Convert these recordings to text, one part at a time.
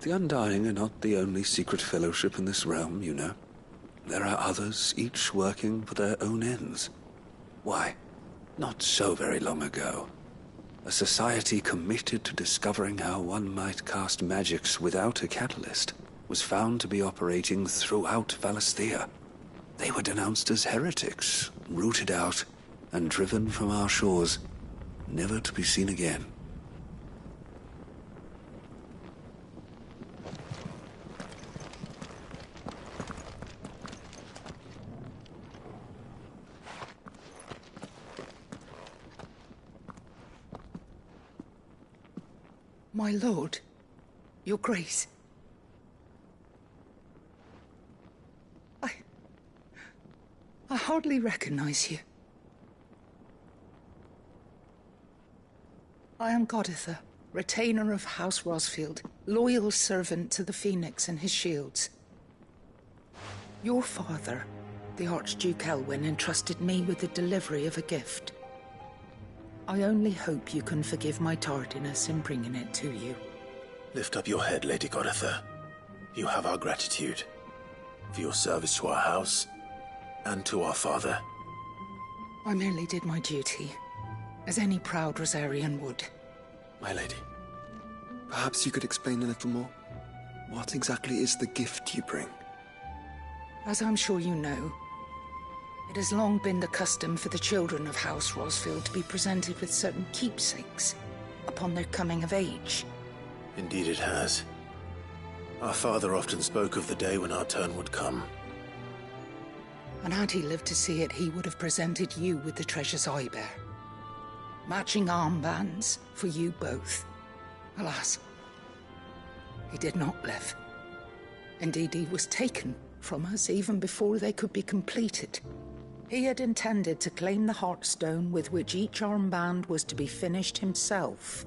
The Undying are not the only secret fellowship in this realm, you know. There are others, each working for their own ends. Why, not so very long ago, a society committed to discovering how one might cast magics without a catalyst was found to be operating throughout Valisthea. They were denounced as heretics, rooted out, and driven from our shores, never to be seen again. My lord, your grace. I hardly recognize you. I am Goditha, retainer of House Rosfield, loyal servant to the Phoenix and his shields. Your father, the Archduke Elwyn, entrusted me with the delivery of a gift. I only hope you can forgive my tardiness in bringing it to you. Lift up your head, Lady Goditha. You have our gratitude for your service to our house and to our father. I merely did my duty, as any proud Rosarian would. My lady, perhaps you could explain a little more? What exactly is the gift you bring? As I'm sure you know, it has long been the custom for the children of House Rosfield to be presented with certain keepsakes upon their coming of age. Indeed it has. Our father often spoke of the day when our turn would come. And had he lived to see it, he would have presented you with the treasures I bear. Matching armbands for you both. Alas, he did not live. Indeed, he was taken from us even before they could be completed. He had intended to claim the Heartstone with which each armband was to be finished himself,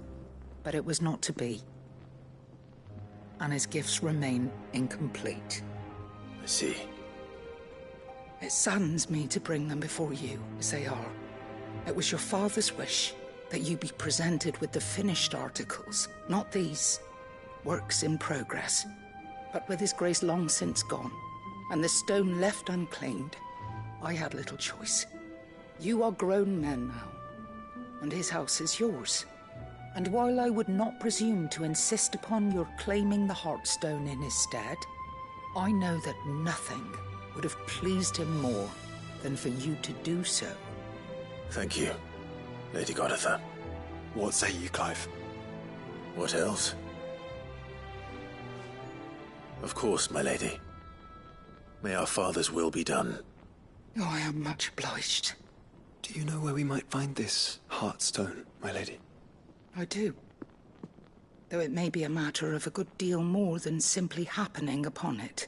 but it was not to be. And his gifts remain incomplete. I see. It saddens me to bring them before you, as they are. It was your father's wish that you be presented with the finished articles, not these works in progress. But with his grace long since gone, and the stone left unclaimed, I had little choice. You are grown men now, and his house is yours. And while I would not presume to insist upon your claiming the Heartstone in his stead, I know that nothing would have pleased him more than for you to do so. Thank you, Lady Goditha. What say you, Clive? What else? Of course, my lady. May our father's will be done. Oh, I am much obliged. Do you know where we might find this Heartstone, my lady? I do. Though it may be a matter of a good deal more than simply happening upon it.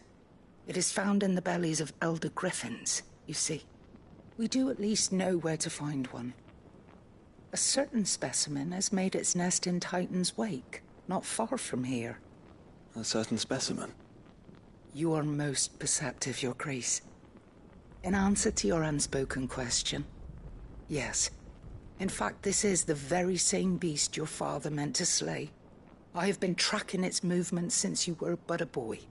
It is found in the bellies of elder griffins, you see. We do at least know where to find one. A certain specimen has made its nest in Titan's Wake, not far from here. A certain specimen? You are most perceptive, Your Grace. In answer to your unspoken question, yes. In fact, this is the very same beast your father meant to slay. I have been tracking its movements since you were but a boy.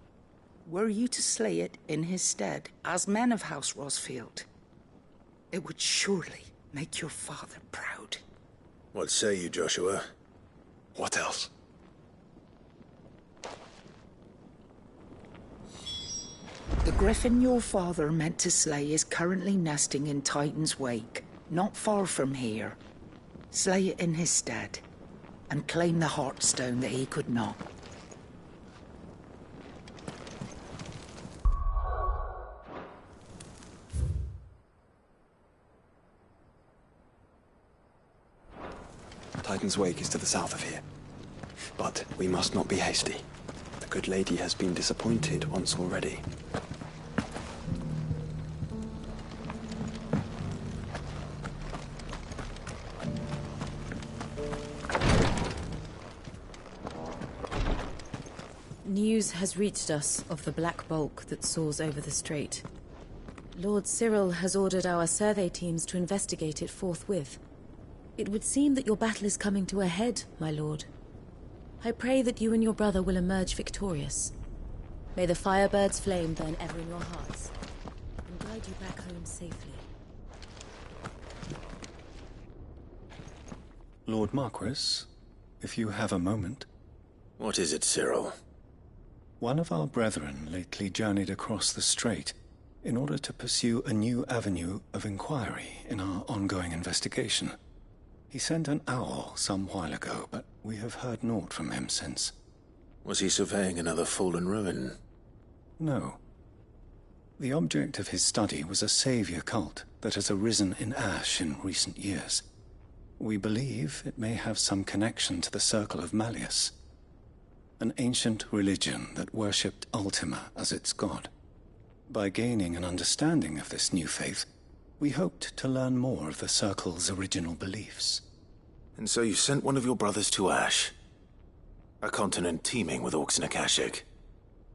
Were you to slay it in his stead, as men of House Rosfield, it would surely make your father proud. What say you, Joshua? What else? The griffin your father meant to slay is currently nesting in Titan's Wake, not far from here. Slay it in his stead, and claim the Heartstone that he could not. Titan's Wake is to the south of here. But we must not be hasty. The good lady has been disappointed once already. News has reached us of the black bulk that soars over the strait. Lord Cyril has ordered our survey teams to investigate it forthwith. It would seem that your battle is coming to a head, my lord. I pray that you and your brother will emerge victorious. May the Firebird's flame burn ever in your hearts, and guide you back home safely. Lord Marquis, if you have a moment. What is it, Cyril? One of our brethren lately journeyed across the strait in order to pursue a new avenue of inquiry in our ongoing investigation. He sent an owl some while ago, but we have heard naught from him since. Was he surveying another fallen ruin? No. The object of his study was a savior cult that has arisen in Ash in recent years. We believe it may have some connection to the Circle of Malleus, an ancient religion that worshipped Ultima as its god. By gaining an understanding of this new faith, we hoped to learn more of the Circle's original beliefs. And so you sent one of your brothers to Ash, a continent teeming with orcs and Akashic.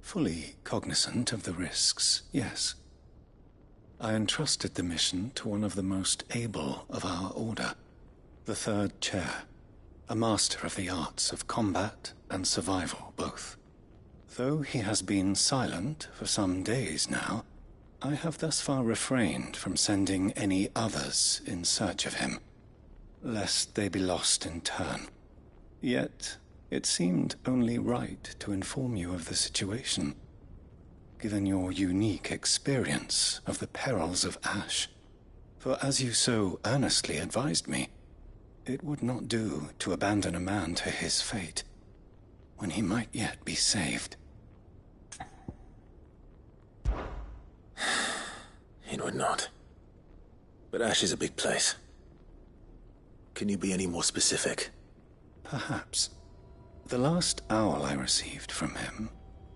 Fully cognizant of the risks, yes. I entrusted the mission to one of the most able of our order, the Third Chair, a master of the arts of combat and survival both. Though he has been silent for some days now, I have thus far refrained from sending any others in search of him, lest they be lost in turn. Yet, it seemed only right to inform you of the situation, given your unique experience of the perils of Ash. For as you so earnestly advised me, it would not do to abandon a man to his fate, when he might yet be saved. It would not. But Ash is a big place. Can you be any more specific? Perhaps. The last owl I received from him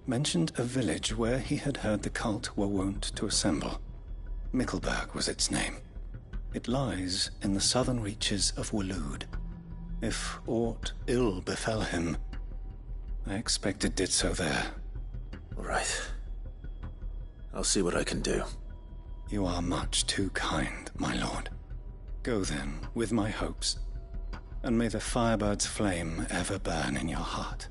mentioned a village where he had heard the cult were wont to assemble. Mickleburg was its name. It lies in the southern reaches of Waloed. If aught ill befell him, I expect it did so there. All right. I'll see what I can do. You are much too kind, my lord. Go then, with my hopes, and may the Firebird's flame ever burn in your heart.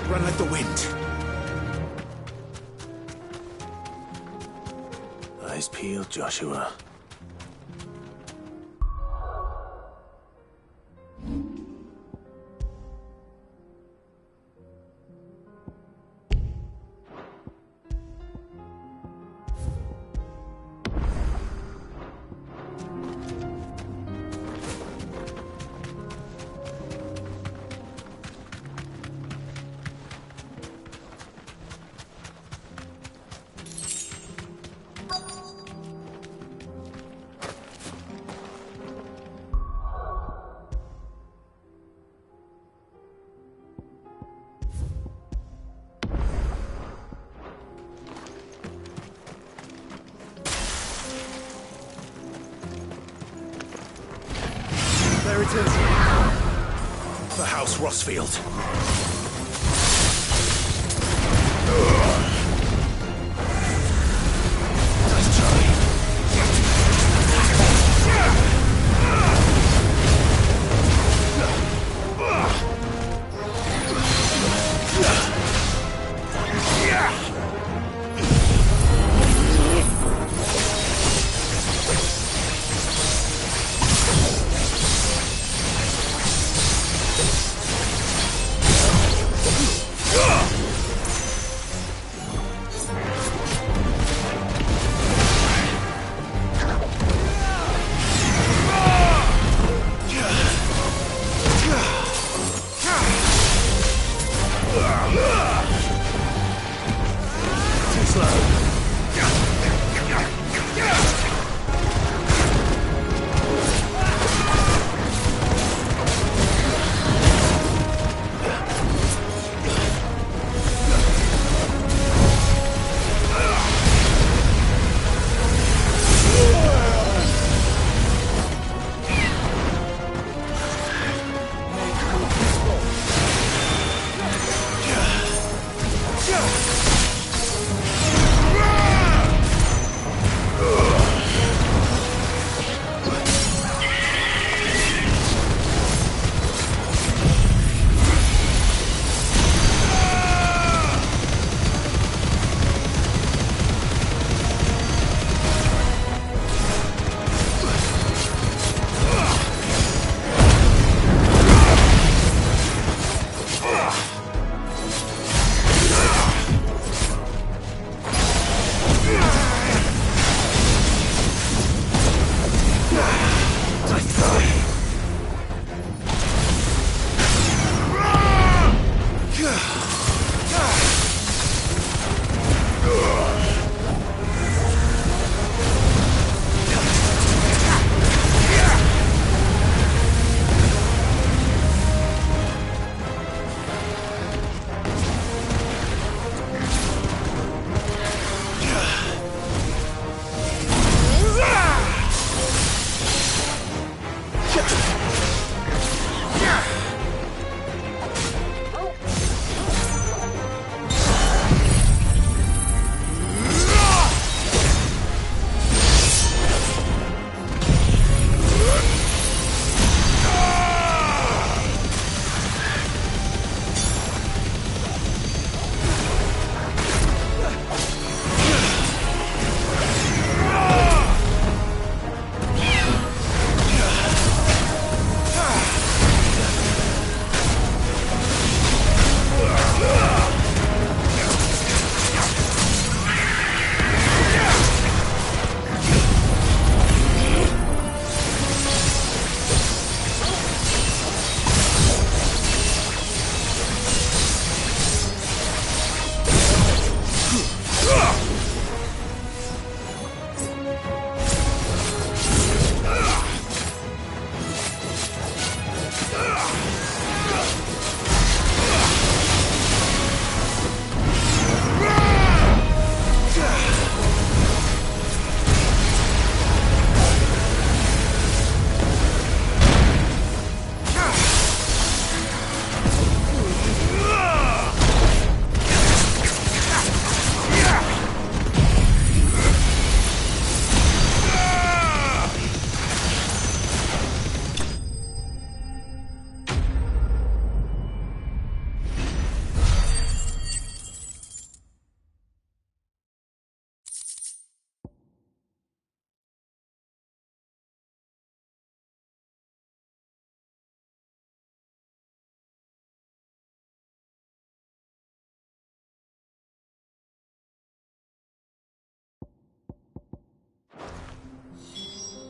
Run like the wind. Eyes peeled, Joshua. There it is. The House Rossfield. Nice try.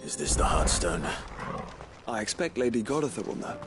Is this the Heartstone? I expect Lady Goditha will know.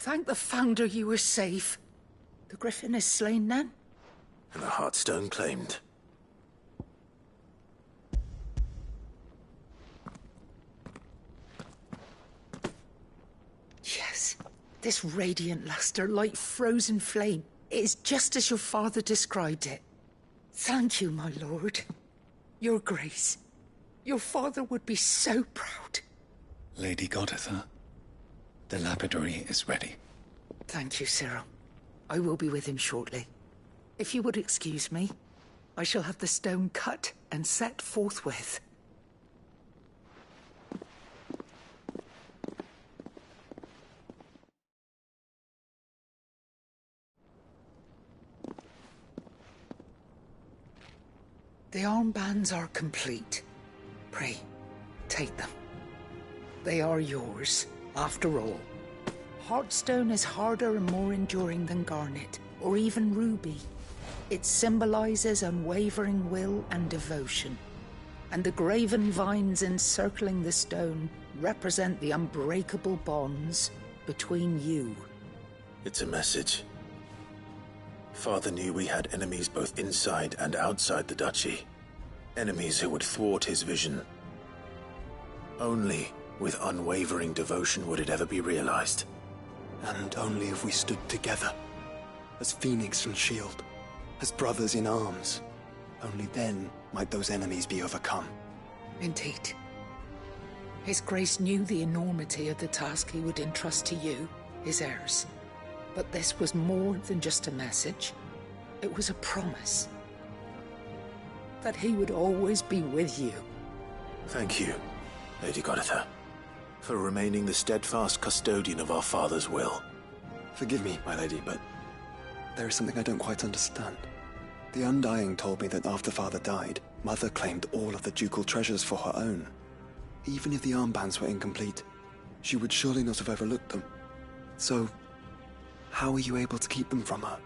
Thank the Founder you were safe. The Griffin is slain then? And the Heartstone claimed. Yes. This radiant luster, like frozen flame. It is just as your father described it. Thank you, my lord. Your Grace. Your father would be so proud. Lady Goditha, the lapidary is ready. Thank you, Cyril. I will be with him shortly. If you would excuse me, I shall have the stone cut and set forthwith. The armbands are complete. Pray, take them. They are yours, after all. Heartstone is harder and more enduring than garnet, or even ruby. It symbolizes unwavering will and devotion. And the graven vines encircling the stone represent the unbreakable bonds between you. It's a message. Father knew we had enemies both inside and outside the duchy. Enemies who would thwart his vision. Only with unwavering devotion would it ever be realized. And only if we stood together, as Phoenix and Shield, as brothers in arms, only then might those enemies be overcome. Indeed. His Grace knew the enormity of the task he would entrust to you, his heirs. But this was more than just a message. It was a promise. That he would always be with you. Thank you, Lady Goditha, for remaining the steadfast custodian of our father's will. Forgive me, my lady, but there is something I don't quite understand. The Undying told me that after Father died, Mother claimed all of the ducal treasures for her own. Even if the armbands were incomplete, she would surely not have overlooked them. So, how were you able to keep them from her?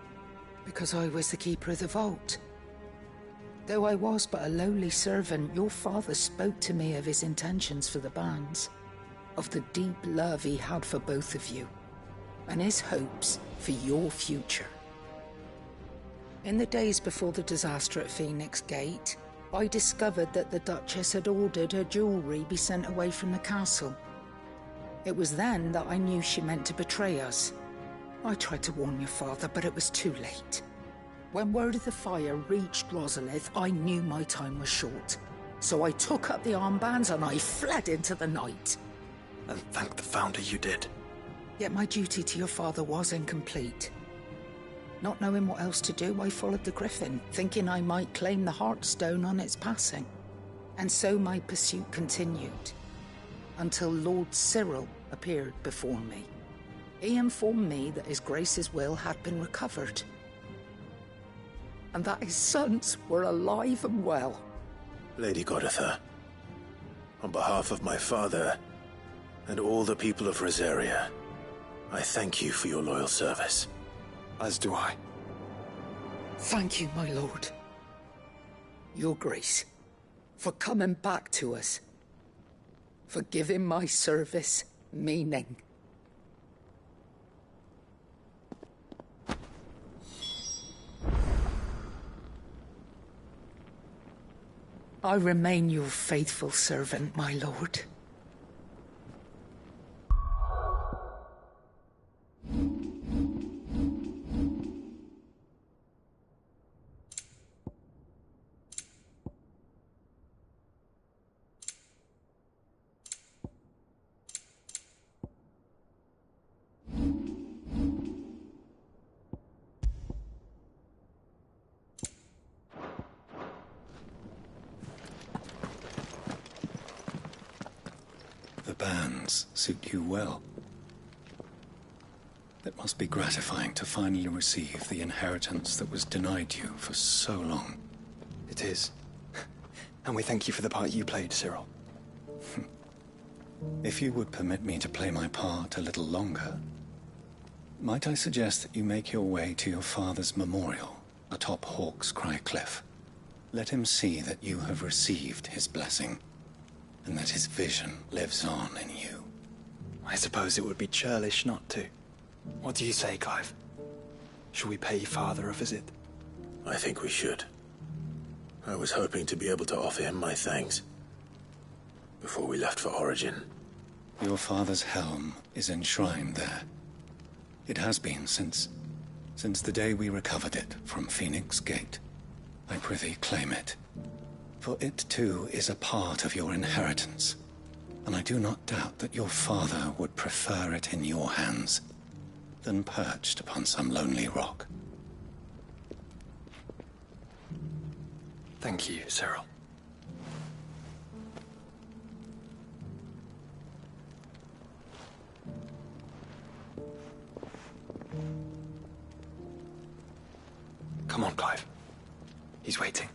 Because I was the keeper of the vault. Though I was but a lowly servant, your father spoke to me of his intentions for the bands, of the deep love he had for both of you, and his hopes for your future. In the days before the disaster at Phoenix Gate, I discovered that the Duchess had ordered her jewelry be sent away from the castle. It was then that I knew she meant to betray us. I tried to warn your father, but it was too late. When word of the fire reached Rosalith, I knew my time was short. So I took up the armbands and I fled into the night. And thank the Founder you did. Yet my duty to your father was incomplete. Not knowing what else to do, I followed the Griffin, thinking I might claim the Heartstone on its passing. And so my pursuit continued, until Lord Cyril appeared before me. He informed me that His Grace's will had been recovered, and that his sons were alive and well. Lady Goditha, On behalf of my father and all the people of Rosaria, I thank you for your loyal service. As do I. Thank you, my lord. Your Grace, for coming back to us. For giving my service meaning. I remain your faithful servant, my lord. The bands suit you well. It must be gratifying to finally receive the inheritance that was denied you for so long. It is. And we thank you for the part you played, Cyril. If you would permit me to play my part a little longer, might I suggest that you make your way to your father's memorial atop Hawk's Cry Cliff? Let him see that you have received his blessing, and that his vision lives on in you. I suppose it would be churlish not to. What do you say, Clive? Shall we pay Father a visit? I think we should. I was hoping to be able to offer him my thanks before we left for Origin. Your father's helm is enshrined there. It has been since the day we recovered it from Phoenix Gate. I prithee claim it. For it too is a part of your inheritance, and I do not doubt that your father would prefer it in your hands than perched upon some lonely rock. Thank you, Cyril. Come on, Clive. He's waiting.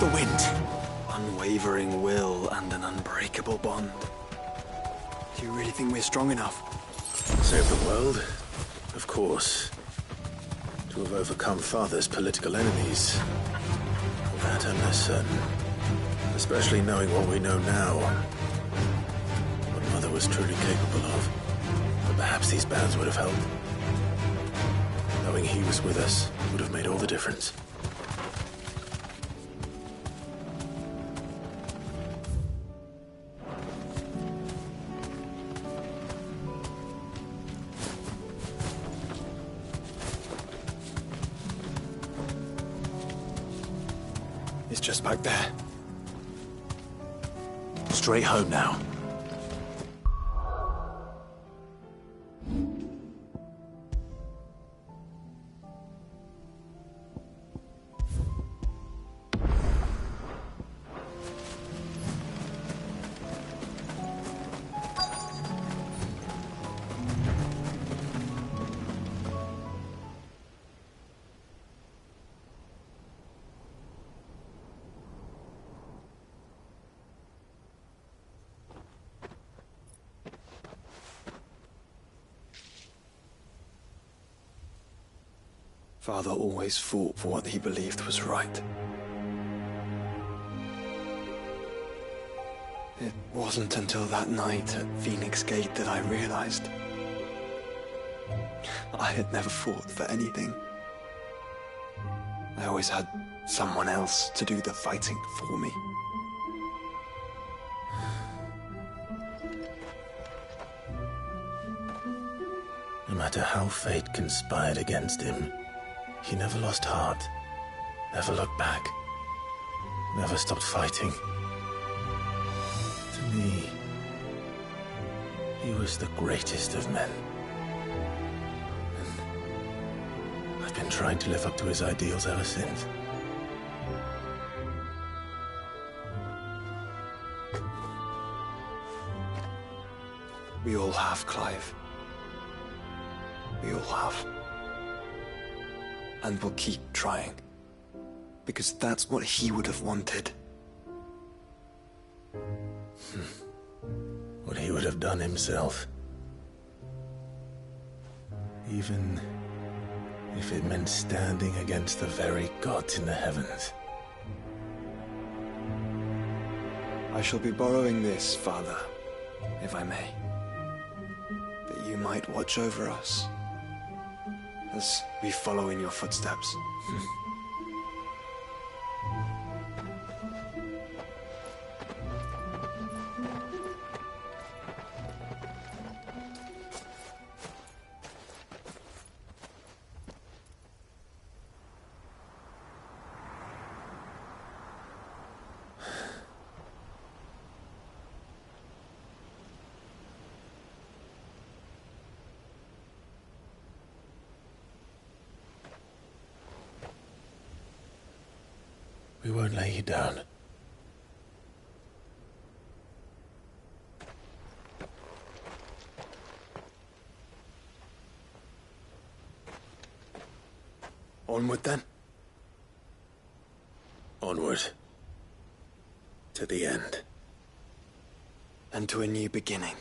the wind. Unwavering will and an unbreakable bond. Do you really think we're strong enough? Save the world? Of course. To have overcome Father's political enemies. That I'm less certain. Especially knowing what we know now. What Mother was truly capable of. But perhaps these bands would have helped. Knowing he was with us would have made all the difference. It's just back there. Straight home now. Father always fought for what he believed was right. It wasn't until that night at Phoenix Gate that I realized I had never fought for anything. I always had someone else to do the fighting for me. No matter how fate conspired against him, he never lost heart, never looked back, never stopped fighting. To me, he was the greatest of men. And I've been trying to live up to his ideals ever since. We all have, Clive. We all have. And we'll keep trying. Because that's what he would have wanted. What he would have done himself. Even if it meant standing against the very gods in the heavens. I shall be borrowing this, Father, if I may. That you might watch over us. As we follow in your footsteps. We won't lay you down. Onward then. Onward. To the end. And to a new beginning.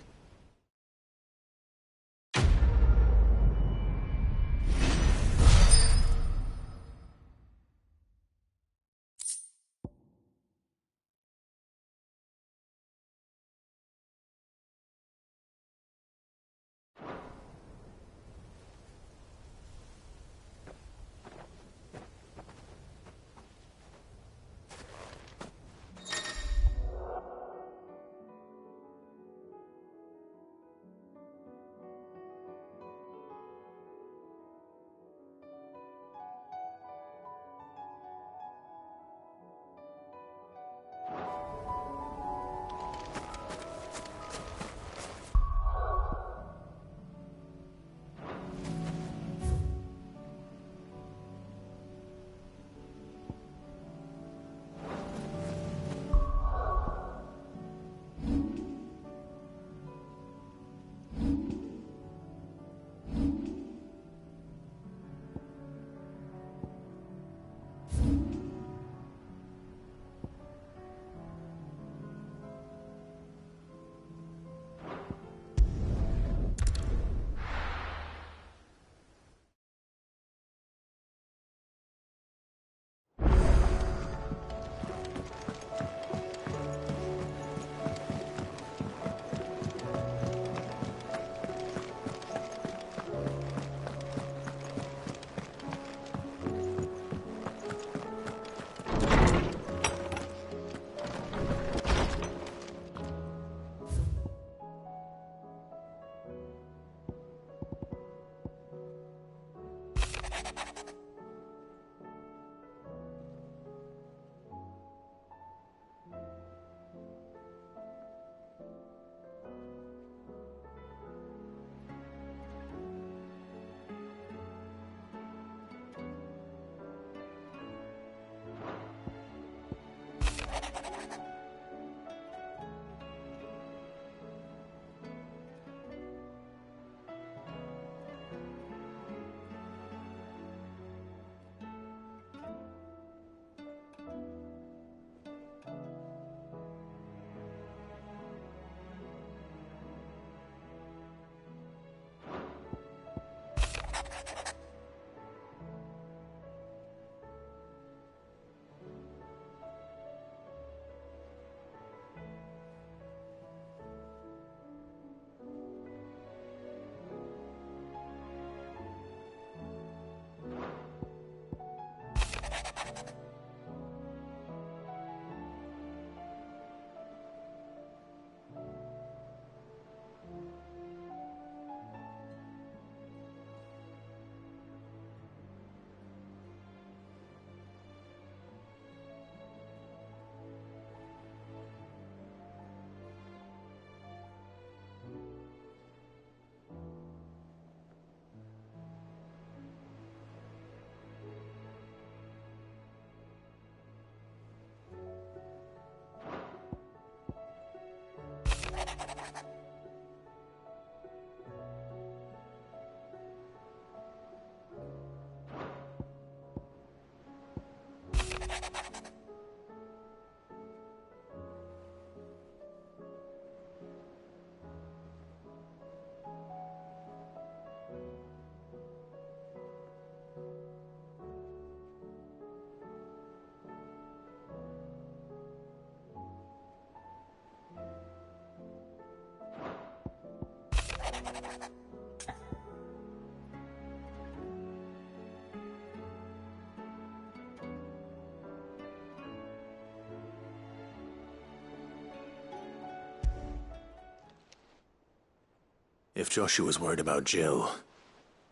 If Joshua's worried about Jill,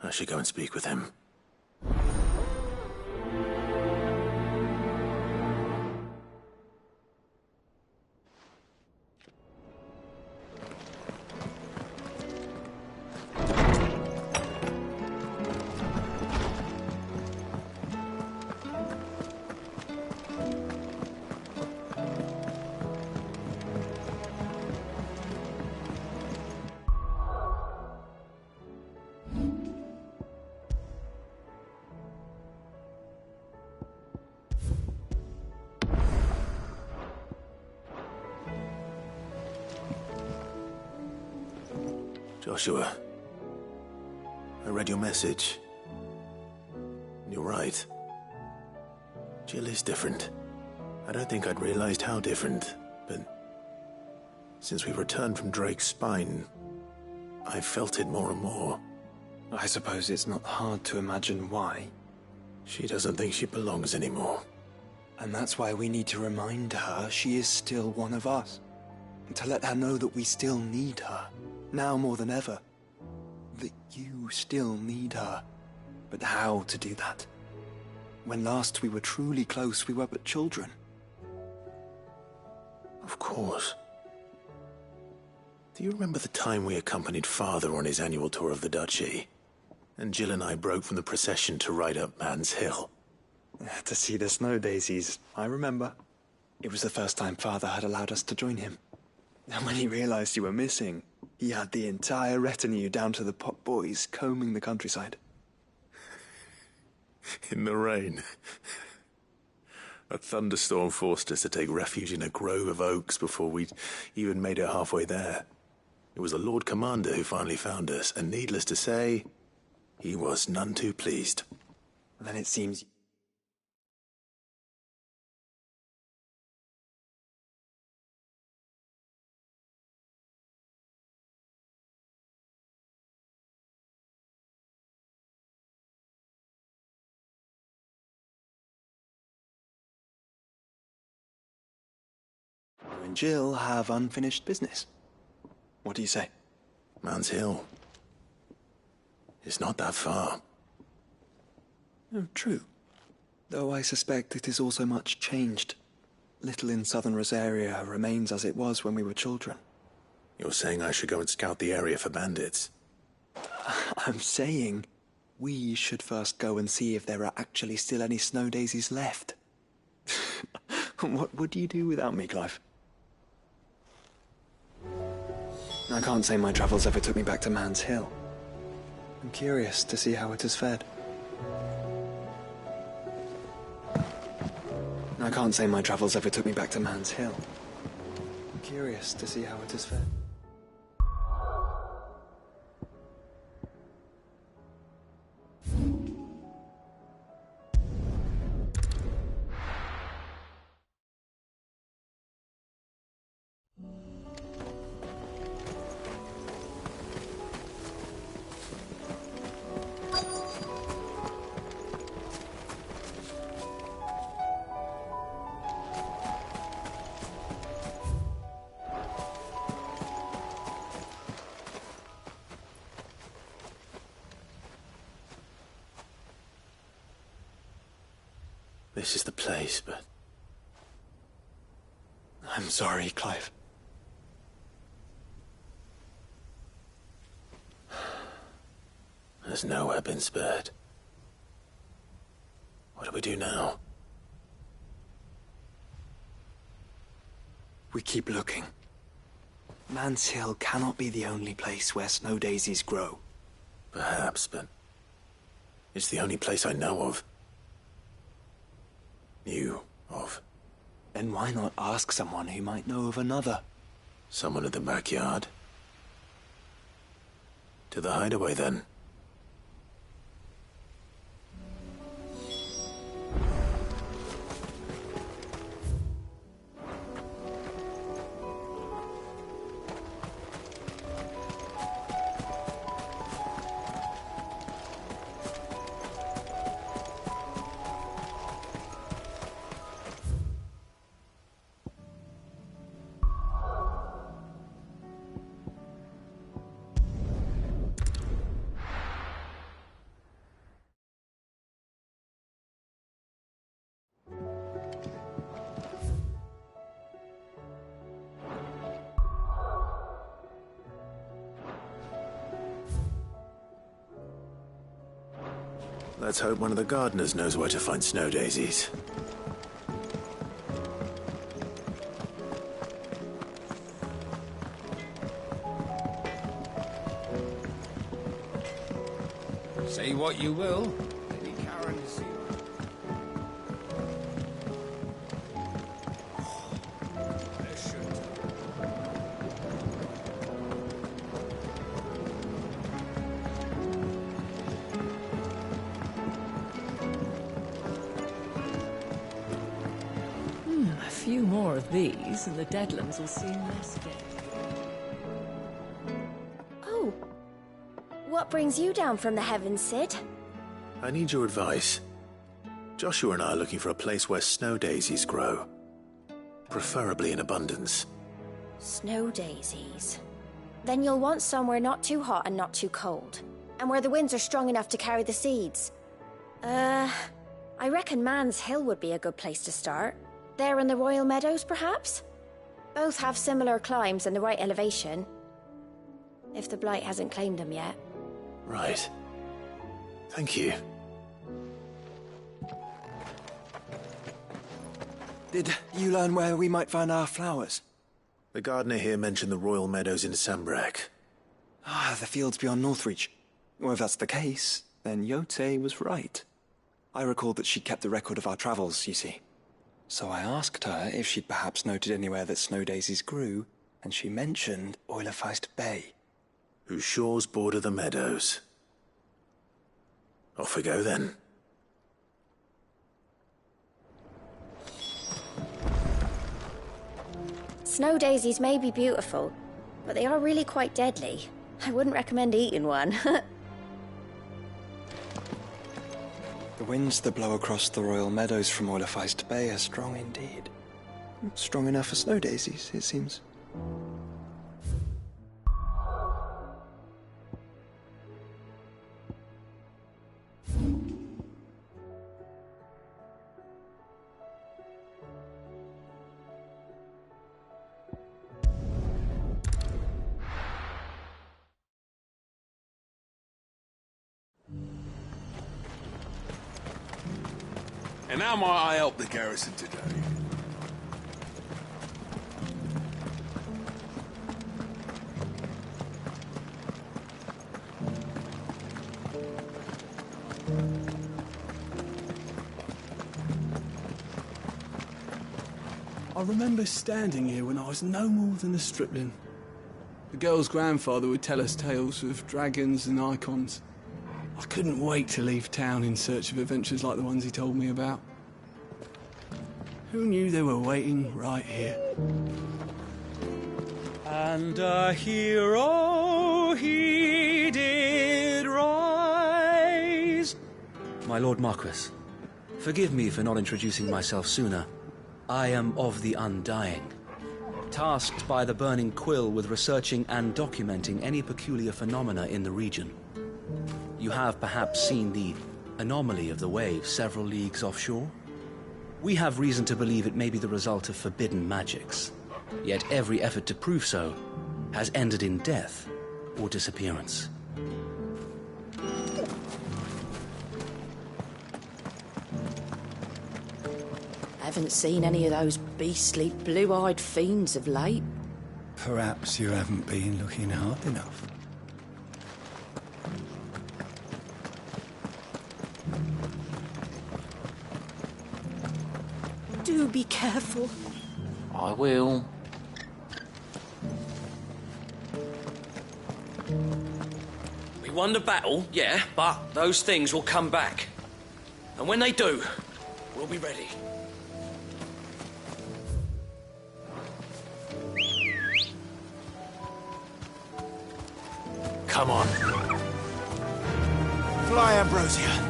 I should go and speak with him. Joshua, I read your message. You're right. Jill is different. I don't think I'd realized how different, but since we returned from Drake's spine, I've felt it more and more. I suppose it's not hard to imagine why. She doesn't think she belongs anymore. And that's why we need to remind her she is still one of us. And to let her know that we still need her. Now more than ever. That you still need her. But how to do that? When last we were truly close, we were but children. Of course. Do you remember the time we accompanied Father on his annual tour of the Duchy? And Jill and I broke from the procession to ride up Man's Hill. To see the snow daisies, I remember. It was the first time Father had allowed us to join him. And when he realized you were missing, he had the entire retinue down to the pot boys combing the countryside. In the rain. A thunderstorm forced us to take refuge in a grove of oaks before we'd even made it halfway there. It was the Lord Commander who finally found us, and needless to say, he was none too pleased. Then it seems... You and Jill have unfinished business. What do you say? Man's Hill. It's not that far. Oh, true. Though I suspect it is also much changed. Little in southern Rosaria remains as it was when we were children. You're saying I should go and scout the area for bandits? I'm saying we should first go and see if there are actually still any snow daisies left. What would you do without me, Clive? I can't say my travels ever took me back to Man's Hill. I'm curious to see how it has fared. I can't say my travels ever took me back to Man's Hill. I'm curious to see how it has fared. This is the place, but... I'm sorry, Clive. There's nowhere been spared. What do we do now? We keep looking. Man's Hill cannot be the only place where snow daisies grow. Perhaps, but... it's the only place I know of. Knew of. Then why not ask someone who might know of another? Someone in the backyard? To the hideaway, then. Let's hope one of the gardeners knows where to find snow daisies. Say what you will, Lady Karen is here. A few more of these, and the Deadlands will soon rest again. Oh. What brings you down from the heavens, Sid? I need your advice. Joshua and I are looking for a place where snow daisies grow. Preferably in abundance. Snow daisies. Then you'll want somewhere not too hot and not too cold. And where the winds are strong enough to carry the seeds. I reckon Man's Hill would be a good place to start. There in the Royal Meadows, perhaps? Both have similar climbs and the right elevation. If the Blight hasn't claimed them yet. Right. Thank you. Did you learn where we might find our flowers? The gardener here mentioned the Royal Meadows in Sambrek. Ah, the fields beyond Northreach. Well, if that's the case, then Yote was right. I recalled that she kept the record of our travels, you see. So I asked her if she'd perhaps noted anywhere that snow daisies grew, and she mentioned Oilefeist Bay. Whose shores border the meadows. Off we go then. Snow daisies may be beautiful, but they are really quite deadly. I wouldn't recommend eating one. The winds that blow across the Royal Meadows from Oilefeist Bay are strong indeed. Strong enough for snow daisies, it seems. And how might I help the garrison today? I remember standing here when I was no more than a stripling. The girl's grandfather would tell us tales of dragons and icons. I couldn't wait to leave town in search of adventures like the ones he told me about. Who knew they were waiting right here? And a hero he did rise. My Lord Marquis, forgive me for not introducing myself sooner. I am of the Undying, tasked by the Burning Quill with researching and documenting any peculiar phenomena in the region. You have perhaps seen the anomaly of the waves several leagues offshore? We have reason to believe it may be the result of forbidden magics, yet every effort to prove so has ended in death or disappearance. Haven't seen any of those beastly blue-eyed fiends of late. Perhaps you haven't been looking hard enough. Do be careful. I will. We won the battle, yeah, but those things will come back. And when they do, we'll be ready. Come on. Fly, Ambrosia.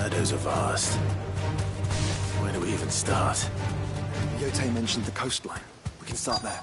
meadows are vast. Where do we even start? Yote mentioned the coastline. We can start there.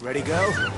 Ready, girl?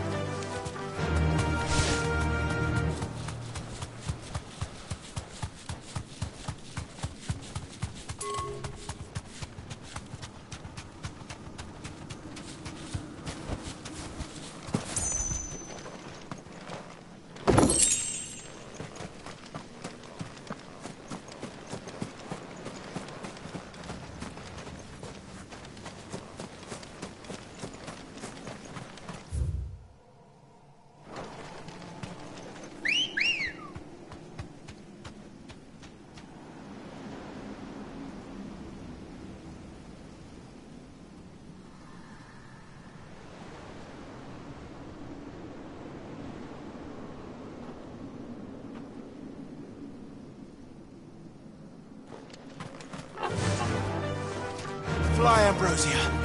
Fly, Ambrosia.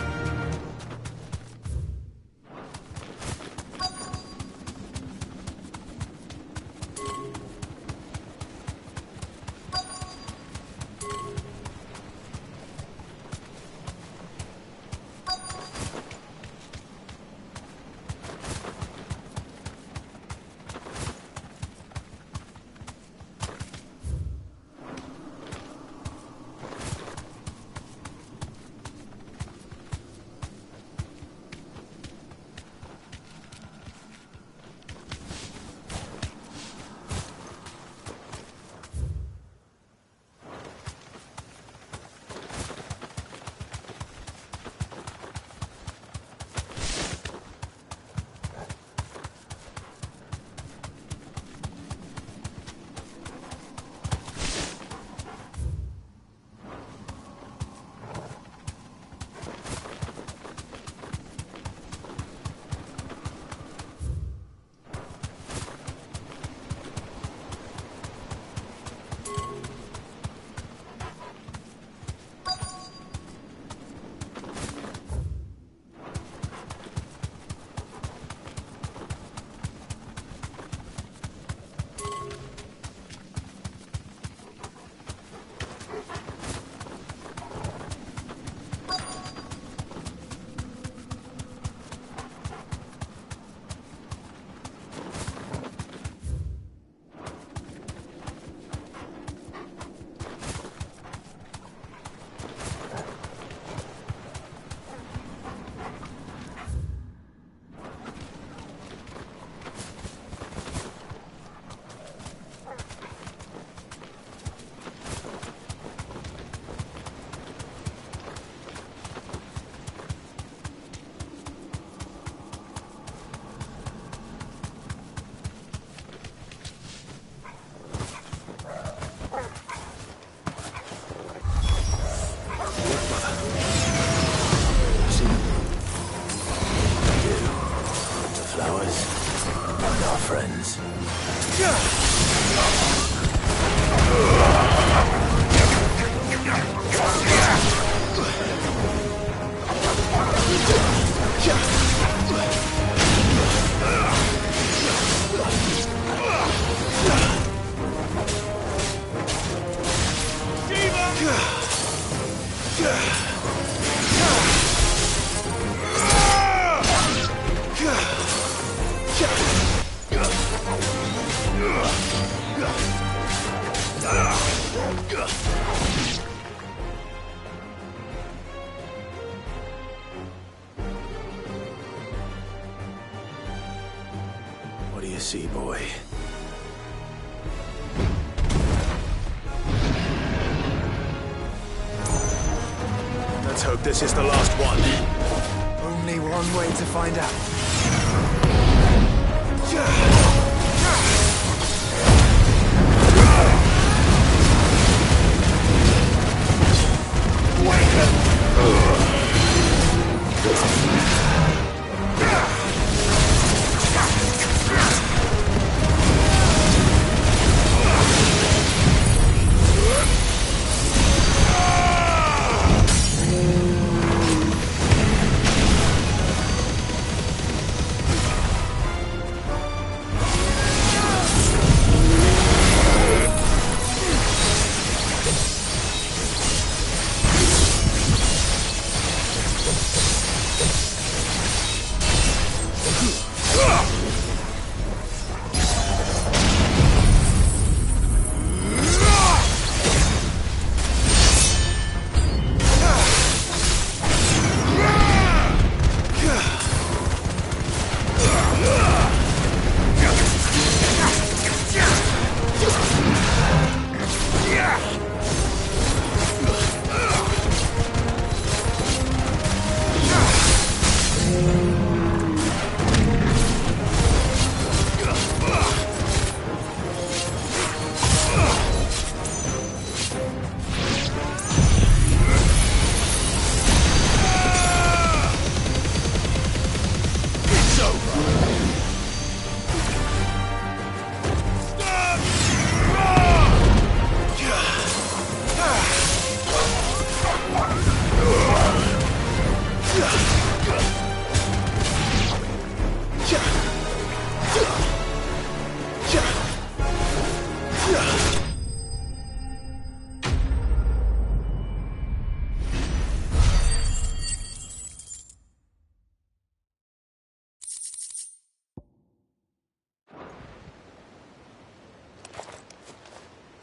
What do you see, boy? Let's hope this is the last one. Only one way to find out.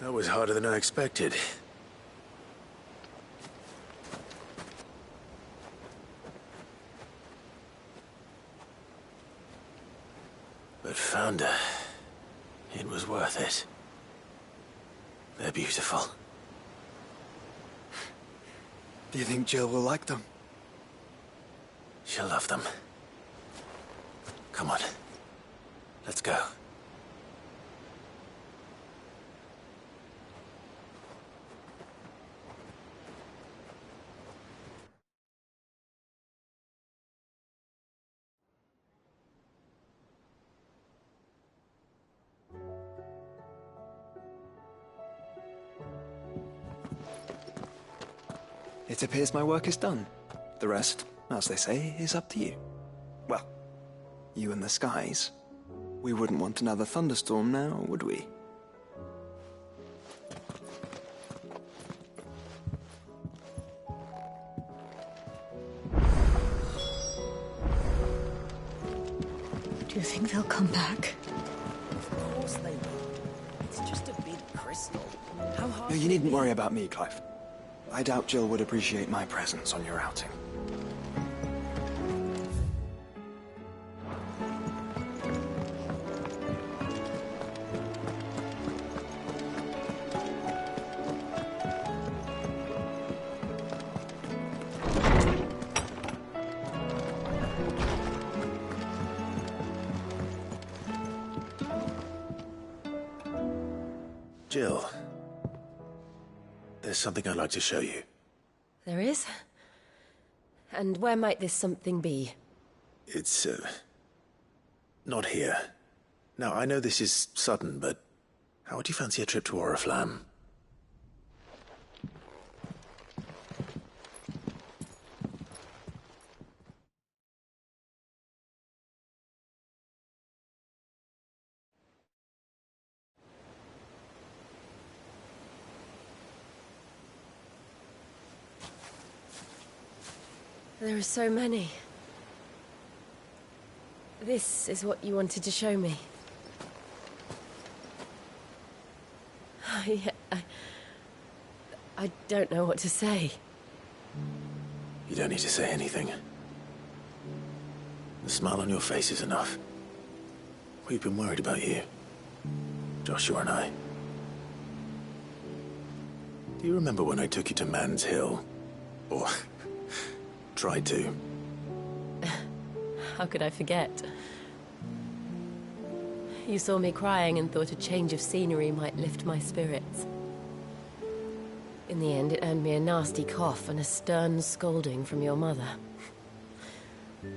That was harder than I expected. But found her. It was worth it. They're beautiful. Do you think Jill will like them? She'll love them. Come on. Let's go. It appears my work is done. The rest, as they say, is up to you. Well, you and the skies. We wouldn't want another thunderstorm now, would we? Do you think they'll come back? Of course they will. It's just a big crystal. How hard... No, you needn't worry about me, Clive. I doubt Jill would appreciate my presence on your outing. Jill, there's something I'd like to show you. There is? And where might this something be? It's, not here. Now, I know this is sudden, but how would you fancy a trip to Oriflamme? There are so many. This is what you wanted to show me. I don't know what to say. You don't need to say anything. The smile on your face is enough. We've been worried about you. Joshua and I. Do you remember when I took you to Man's Hill? Or... tried to. How could I forget? You saw me crying and thought a change of scenery might lift my spirits. In the end, it earned me a nasty cough and a stern scolding from your mother.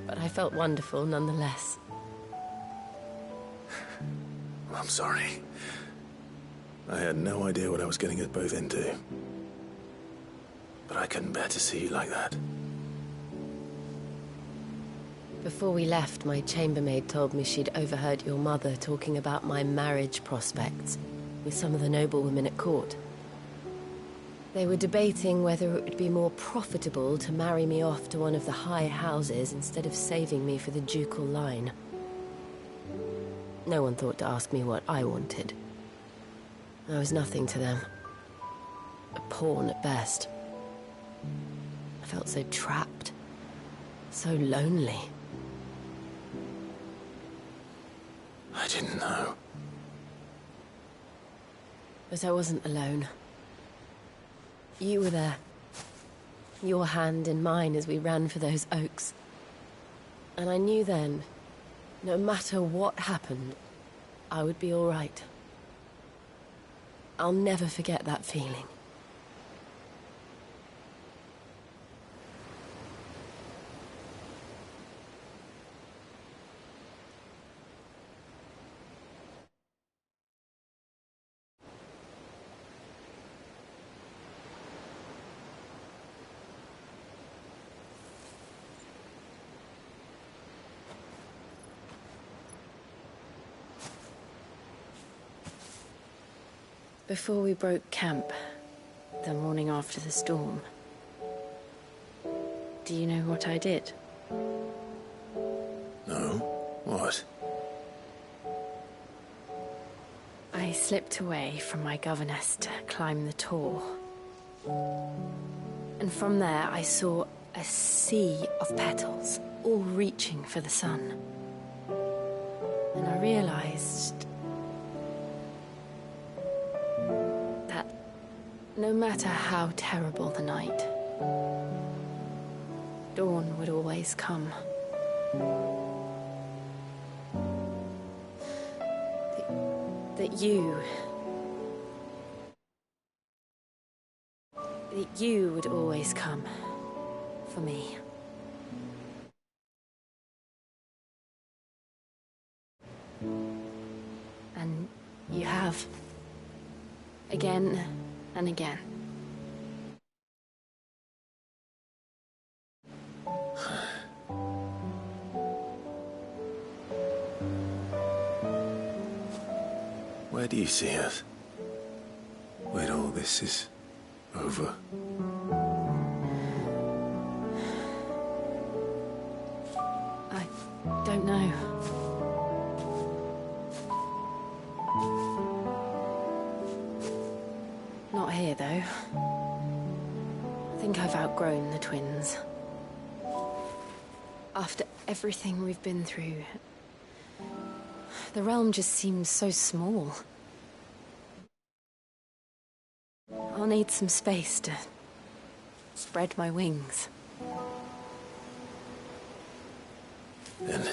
But I felt wonderful nonetheless. I'm sorry. I had no idea what I was getting us both into. But I couldn't bear to see you like that. Before we left, my chambermaid told me she'd overheard your mother talking about my marriage prospects with some of the noblewomen at court. They were debating whether it would be more profitable to marry me off to one of the high houses instead of saving me for the ducal line. No one thought to ask me what I wanted. I was nothing to them. A pawn at best. I felt so trapped. So lonely. I didn't know. But I wasn't alone. You were there. Your hand in mine as we ran for those oaks. And I knew then, no matter what happened, I would be all right. I'll never forget that feeling. Before we broke camp, the morning after the storm, do you know what I did? No? What? I I slipped away from my governess to climb the tor. And from there I saw a sea of petals, all reaching for the sun. And I realized that no matter how terrible the night, dawn would always come. That you would always come for me. And you have. Again and again. Where do you see us? When all this is over. I don't know. Not here, though. I think I've outgrown the twins. After everything we've been through, the realm just seems so small. I'll need some space to spread my wings. Then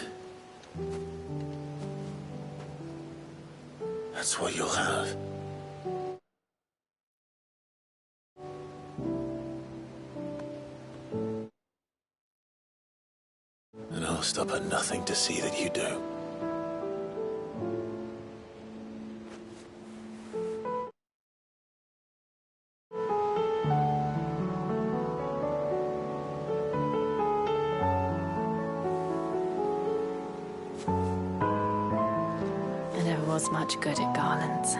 that's what you'll have. And I'll stop at nothing to see that you do. Was much good at garlands,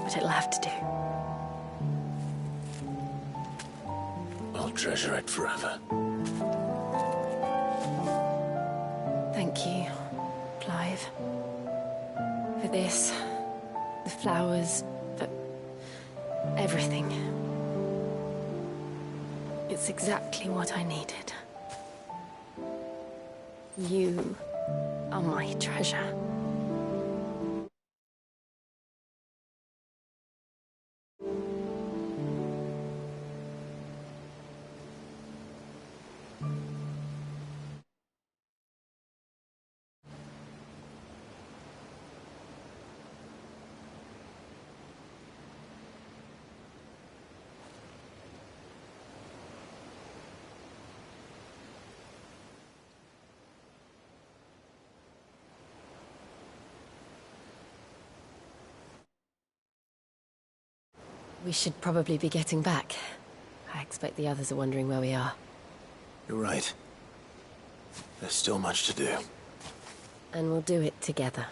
but it'll have to do. I'll treasure it forever. Thank you, Clive. For this, the flowers, for everything. It's exactly what I needed. You are my treasure. We should probably be getting back. I expect the others are wondering where we are. You're right. There's still much to do. And we'll do it together.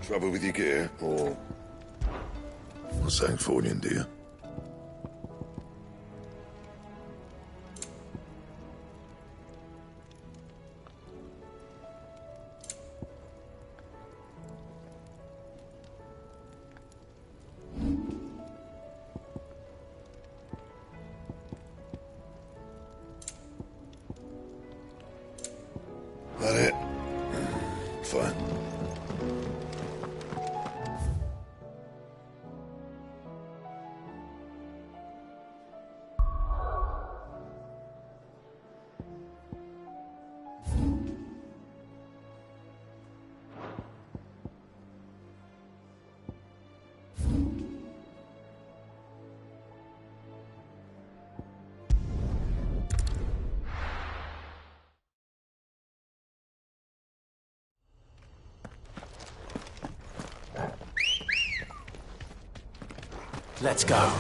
Trouble with your gear, or something falling, do you? That it? Fine. Let's go.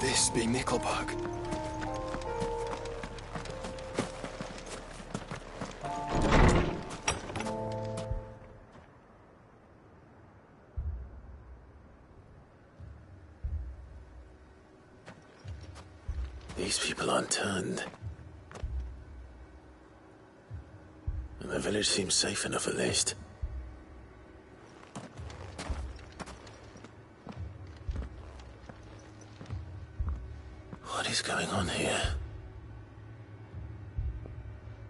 This be Nickelbug. These people aren't turned. And the village seems safe enough at least. What is going on here?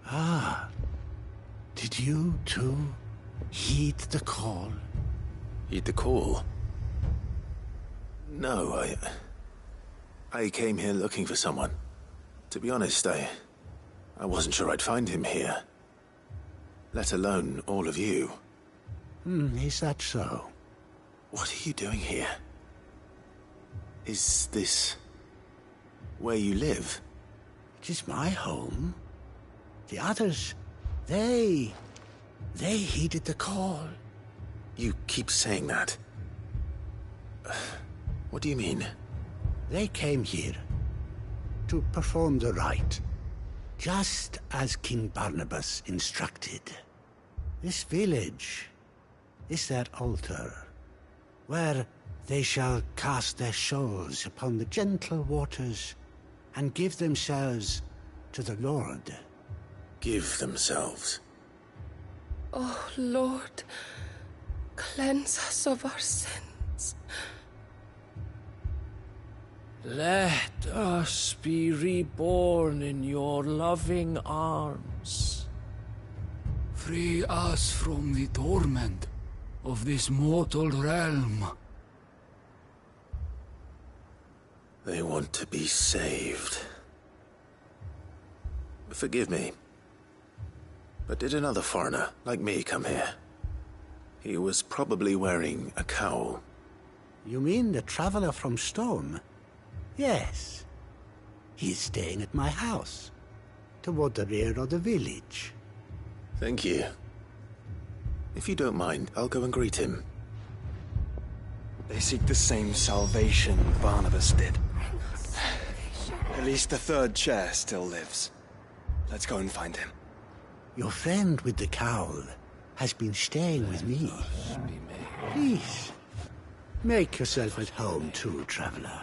Ah. Did you, too, heed the call? Heed the call? No, I came here looking for someone. To be honest, I wasn't sure I'd find him here. Let alone all of you. Is that so? What are you doing here? Is this where you live? It is my home. The others, they heeded the call. You keep saying that. What do you mean? They came here to perform the rite, just as King Barnabas instructed. This village is their altar, where they shall cast their souls upon the gentle waters and give themselves to the Lord. Give themselves? Oh, Lord, cleanse us of our sins. Let us be reborn in your loving arms. Free us from the torment of this mortal realm. They want to be saved. Forgive me, but did another foreigner like me come here? He was probably wearing a cowl. You mean the traveler from Stone? Yes. He's staying at my house, toward the rear of the village. Thank you. If you don't mind, I'll go and greet him. They seek the same salvation Barnabas did. At least the third chair still lives. Let's go and find him. Your friend with the cowl has been staying with me. Please, make yourself at home too, traveler.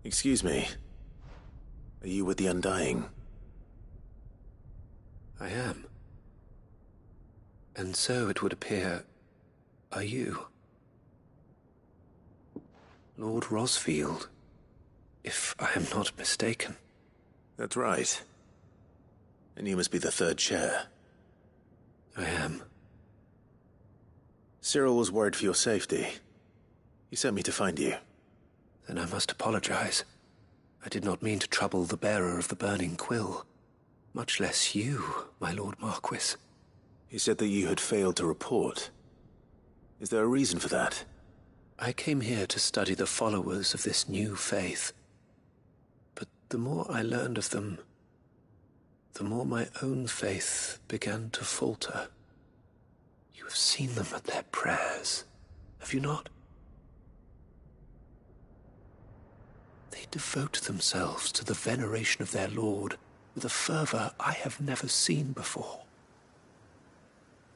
Excuse me. Are you with the Undying? I am. And so it would appear, are you? Lord Rosfield, if I am not mistaken. That's right. And you must be the third chair. I am. Cyril was worried for your safety. He sent me to find you. Then I must apologize. I did not mean to trouble the bearer of the burning quill. Much less you, my Lord Marquis. He said that you had failed to report. Is there a reason for that? I came here to study the followers of this new faith. But the more I learned of them, the more my own faith began to falter. You have seen them at their prayers, have you not? They devote themselves to the veneration of their Lord with a fervor I have never seen before,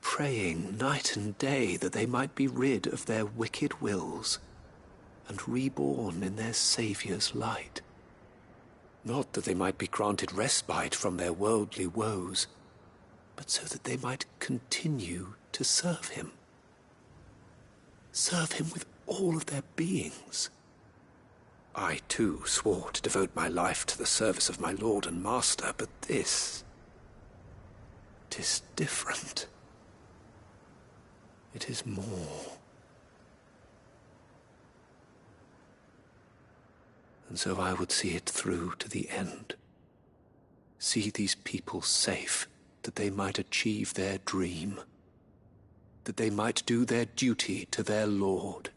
praying night and day that they might be rid of their wicked wills and reborn in their Saviour's light. Not that they might be granted respite from their worldly woes, but so that they might continue to serve him. Serve him with all of their beings. I, too, swore to devote my life to the service of my Lord and Master, but this... 'tis different. It is more. And so I would see it through to the end. See these people safe, that they might achieve their dream. That they might do their duty to their Lord.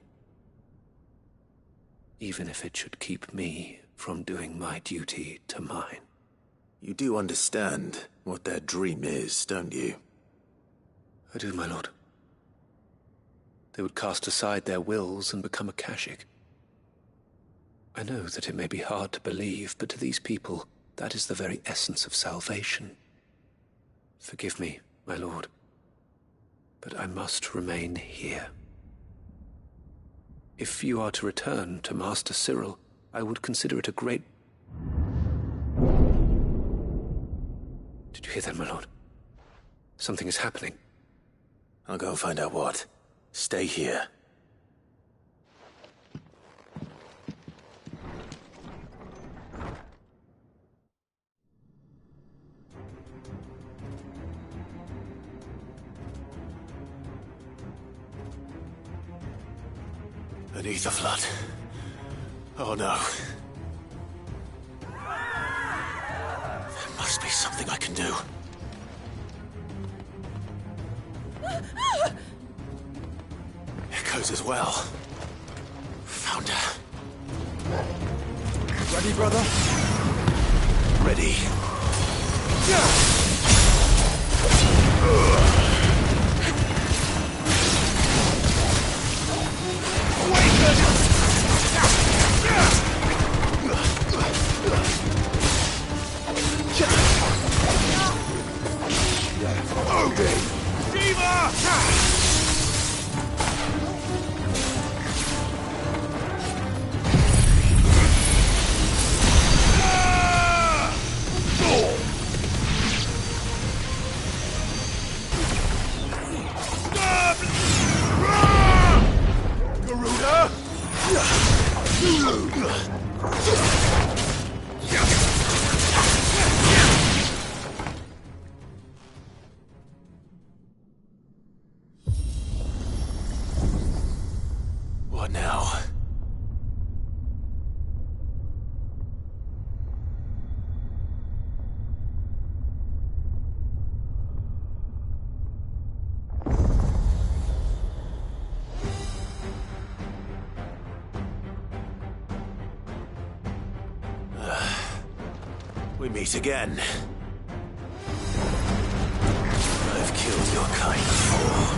Even if it should keep me from doing my duty to mine. You do understand what their dream is, don't you? I do, my lord. They would cast aside their wills and become a Kashik. I know that it may be hard to believe, but to these people, that is the very essence of salvation. Forgive me, my lord, but I must remain here. If you are to return to Master Cyril, I would consider it a great... Did you hear that, my lord? Something is happening. I'll go and find out what. Stay here. Beneath the flood. Oh no. There must be something I can do. Echoes as well. Found her. Ready, brother? Ready. What now? We meet again. I've killed your kind before.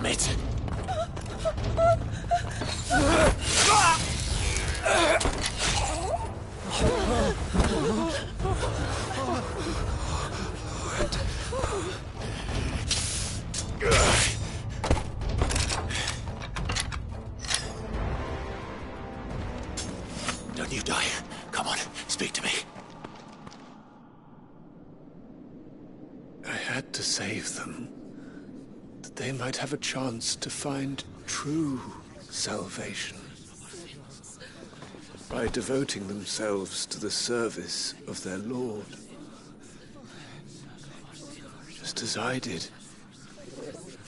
Damn it! Don't you die. Come on, speak to me. I had to save them, that they might have a chance to find true salvation. By devoting themselves to the service of their Lord. Just as I did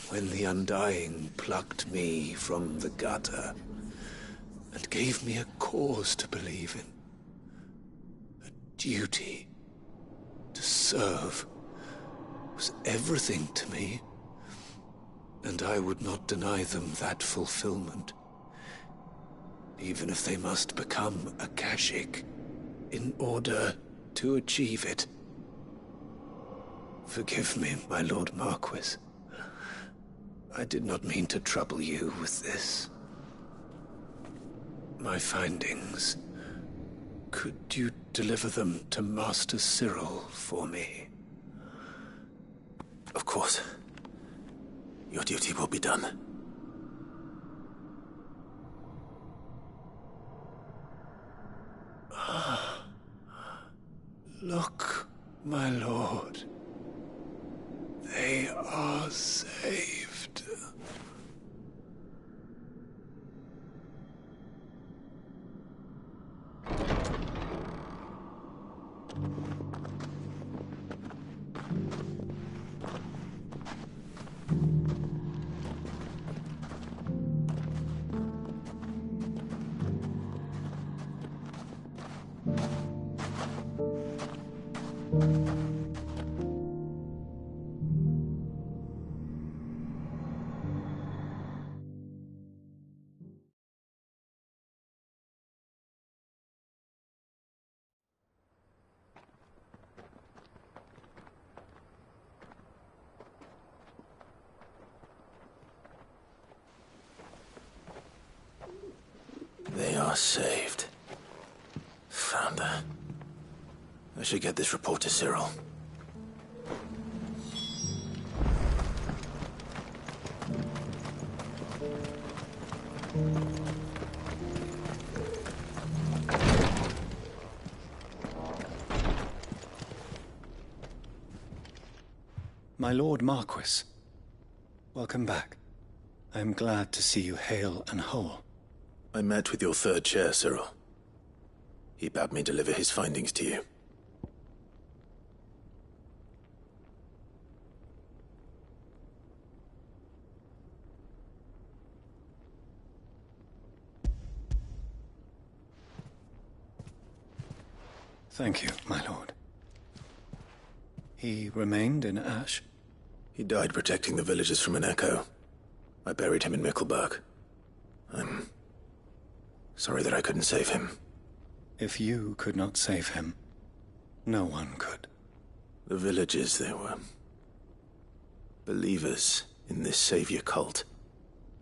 when the Undying plucked me from the gutter and gave me a cause to believe in. A duty to serve was everything to me, and I would not deny them that fulfillment, even if they must become a Kashik in order to achieve it. Forgive me, my Lord Marquis. I did not mean to trouble you with this. My findings. Could you deliver them to Master Cyril for me? Of course. Your duty will be done. Look, my lord. They are saved. They are saved. Founder. I should get this report to Cyril. My Lord Marquis, welcome back. I am glad to see you hale and whole. I met with your third chair, Cyril. He bade me deliver his findings to you. Thank you, my lord. He remained in Ash? He died protecting the villagers from an echo. I buried him in Mickleburg. I'm sorry that I couldn't save him. If you could not save him, no one could. The villagers, they were believers in this savior cult.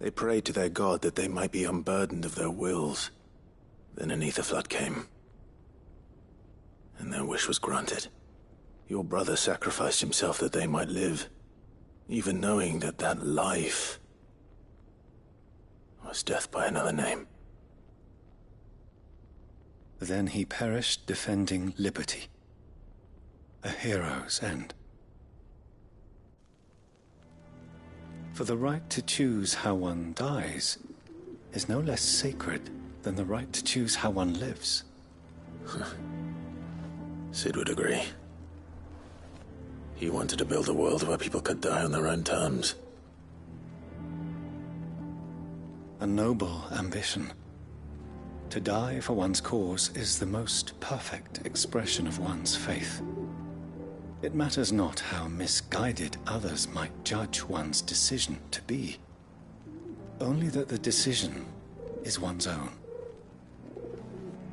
They prayed to their god that they might be unburdened of their wills. Then an ether flood came, and their wish was granted. Your brother sacrificed himself that they might live, even knowing that that life was death by another name. Then he perished defending liberty. A hero's end. For the right to choose how one dies is no less sacred than the right to choose how one lives. Sid would agree. He wanted to build a world where people could die on their own terms. A noble ambition. To die for one's cause is the most perfect expression of one's faith. It matters not how misguided others might judge one's decision to be. Only that the decision is one's own.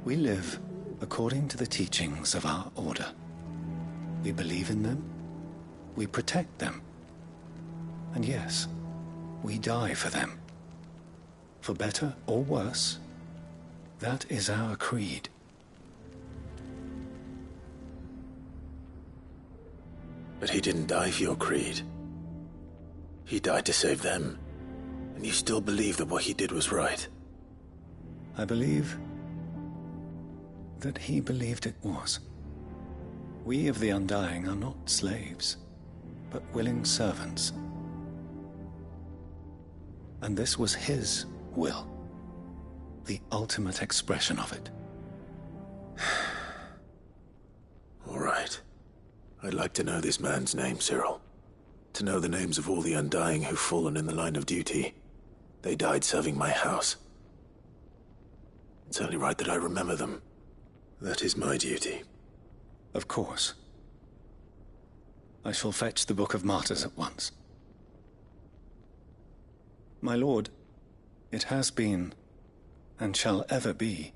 We live according to the teachings of our order. We believe in them, we protect them, and yes, we die for them. For better or worse, that is our creed. But he didn't die for your creed. He died to save them. And you still believe that what he did was right? I believe that he believed it was. We of the Undying are not slaves, but willing servants. And this was his will, the ultimate expression of it. All right. I'd like to know this man's name, Cyril. To know the names of all the Undying who've fallen in the line of duty. They died serving my house. It's only right that I remember them. That is my duty. Of course. I shall fetch the Book of Martyrs at once. My lord, it has been, and shall ever be,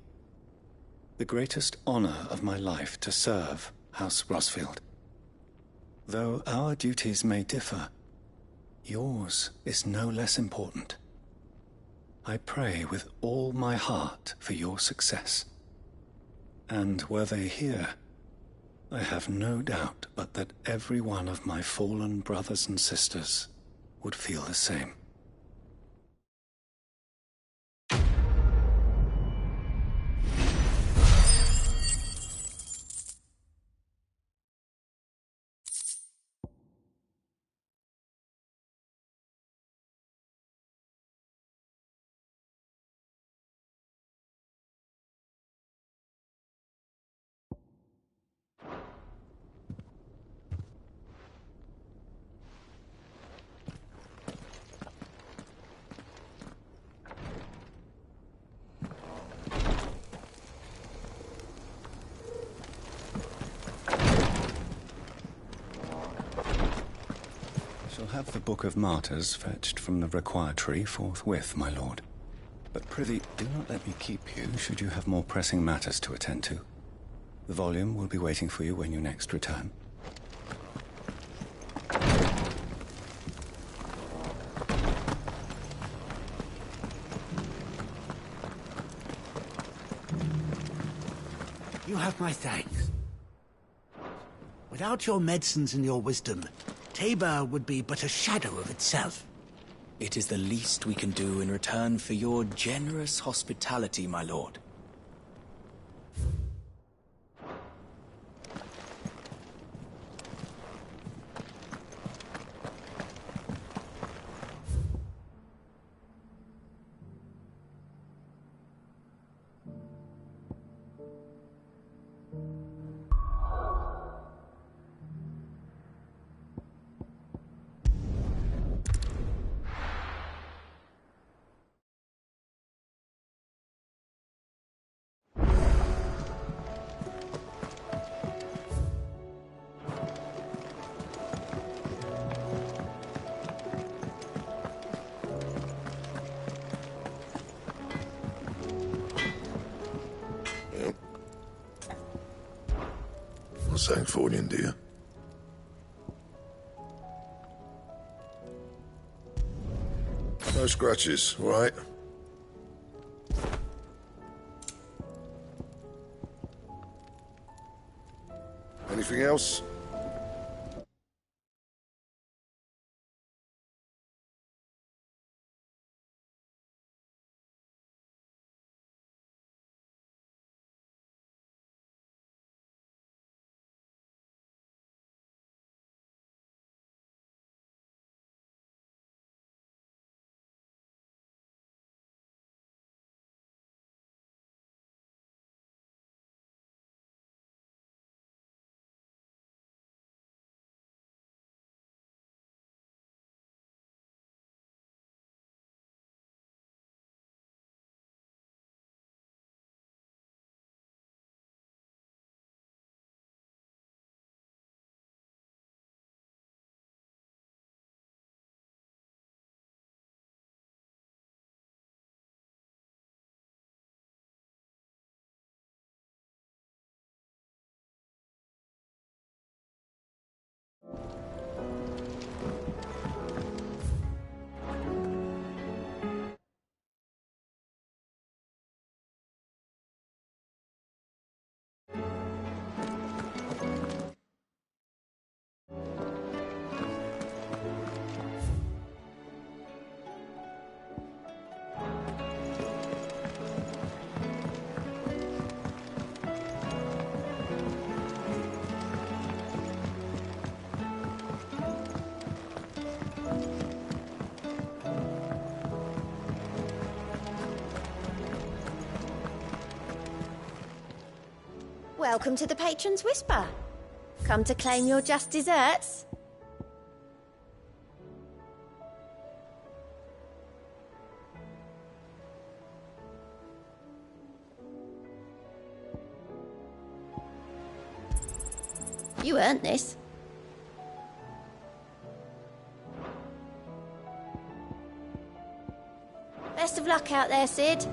the greatest honor of my life to serve House Rosfield. Though our duties may differ, yours is no less important. I pray with all my heart for your success. And were they here, I have no doubt but that every one of my fallen brothers and sisters would feel the same. Have the Book of Martyrs fetched from the requiretory forthwith, my lord. But prithee, do not let me keep you, should you have more pressing matters to attend to. The volume will be waiting for you when you next return. You have my thanks. Without your medicines and your wisdom, Tabor would be but a shadow of itself. It is the least we can do in return for your generous hospitality, my lord. Sanctfordian, dear. No scratches, all right? Anything else? Welcome to the Patron's Whisper. Come to claim your just desserts? You earned this. Best of luck out there, Sid.